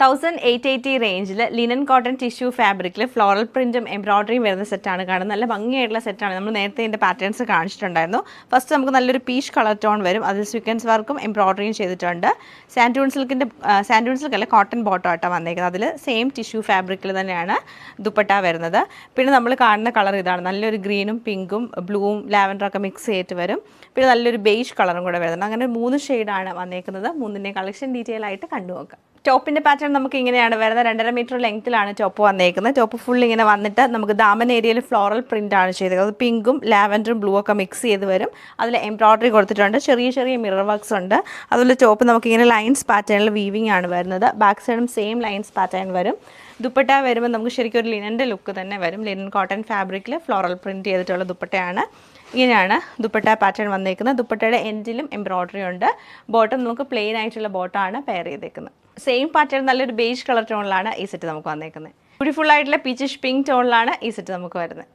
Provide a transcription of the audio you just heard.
1880 റേഞ്ചിൽ linen cotton tissue ഫാബ്രിക്കിൽ floral പ്രിന്റും എംബ്രോയിഡറിയും വരുന്ന സെറ്റാണ് കാണുന്നത്. നല്ല ഭംഗിയായിട്ടുള്ള സെറ്റാണ്. നമ്മൾ നേരത്തെ ഇതിൻ്റെ പാറ്റേൺസ് കാണിച്ചിട്ടുണ്ടായിരുന്നു. ഫസ്റ്റ് നമുക്ക് നല്ലൊരു പീച്ച് കളർ ടോൺ വരും. അതിൽ സ്വീക്വൻസ് വർക്കും എംബ്രോയിഡറിയും ചെയ്തിട്ടുണ്ട്. സാൻഡൂൺ സിൽക്കല്ല, കോട്ടൺ ബോട്ടം ആയിട്ടാണ് വന്നേക്കുന്നത്. അതിൽ സെയിം ടിഷ്യൂ ഫാബ്രിക്കിൽ തന്നെയാണ് ദുപ്പട്ട വരുന്നത്. പിന്നെ നമ്മൾ കാണുന്ന കളർ ഇതാണ്. നല്ലൊരു ഗ്രീനും പിങ്കും ബ്ലൂവും ലാവൻഡറൊക്കെ മിക്സ് ചെയ്തിട്ട് വരും. പിന്നെ നല്ലൊരു ബേജ് കളറും കൂടെ വരുന്നുണ്ട്. അങ്ങനെ 3 ഷെയ്ഡാണ് വന്നേക്കുന്നത്. 3ൻ്റെ കളക്ഷൻ ഡീറ്റെയിൽ ആയിട്ട് കണ്ടുനോക്കാം. ടോപ്പിൻ്റെ പാറ്റേൺ നമുക്ക് ഇങ്ങനെയാണ് വരുന്നത്. 2.5 മീറ്റർ ലെങ്ത്തിലാണ് ടോപ്പ് വന്നേക്കുന്നത്. ടോപ്പ് ഫുൾ ഇങ്ങനെ വന്നിട്ട് നമുക്ക് ദാമൻ ഏരിയയിൽ ഫ്ലോറൽ പ്രിൻ്റ് ആണ് ചെയ്തത്. പിങ്കും ലാവൻഡറും ബ്ലൂ ഒക്കെ മിക്സ് ചെയ്ത് വരും. അതിൽ എംബ്രോയിഡറി കൊടുത്തിട്ടുണ്ട്. ചെറിയ ചെറിയ മിറർ വർക്ക്സ് ഉണ്ട്. അതുപോലെ ടോപ്പ് നമുക്കിങ്ങനെ ലൈൻസ് പാറ്റേണിൽ വീവിംഗ് ആണ് വരുന്നത്. ബാക്ക് സൈഡും സെയിം ലൈൻസ് പാറ്റേൺ വരും. ദുപ്പട്ട വരുമ്പോൾ നമുക്ക് ശരിക്കും ഒരു ലിനൻ്റെ ലുക്ക് തന്നെ വരും. ലിനൻ കോട്ടൺ ഫാബ്രിക്കിൽ ഫ്ലോറൽ പ്രിൻറ്റ് ചെയ്തിട്ടുള്ള ദുപ്പട്ടയാണ്. ഇങ്ങനെയാണ് ദുപ്പട്ട പാറ്റേൺ വന്നേക്കുന്നത്. ദുപ്പട്ടയുടെ എൻഡിലും എംബ്രോയിഡറി ഉണ്ട്. ബോട്ടം നമുക്ക് പ്ലെയിൻ ആയിട്ടുള്ള ബോട്ടമാണ് പെയർ ചെയ്തേക്കുന്നത്. സെയിം പാറ്റേൺ നല്ലൊരു ബേജ് കളർ ടോണിലാണ് ഈ സെറ്റ് നമുക്ക് വന്നേക്കുന്നത്. ബ്യൂട്ടിഫുൾ ആയിട്ടുള്ള പീച്ചിഷ് പിങ്ക് ടോണിലാണ് ഈ സെറ്റ് നമുക്ക് വരുന്നത്.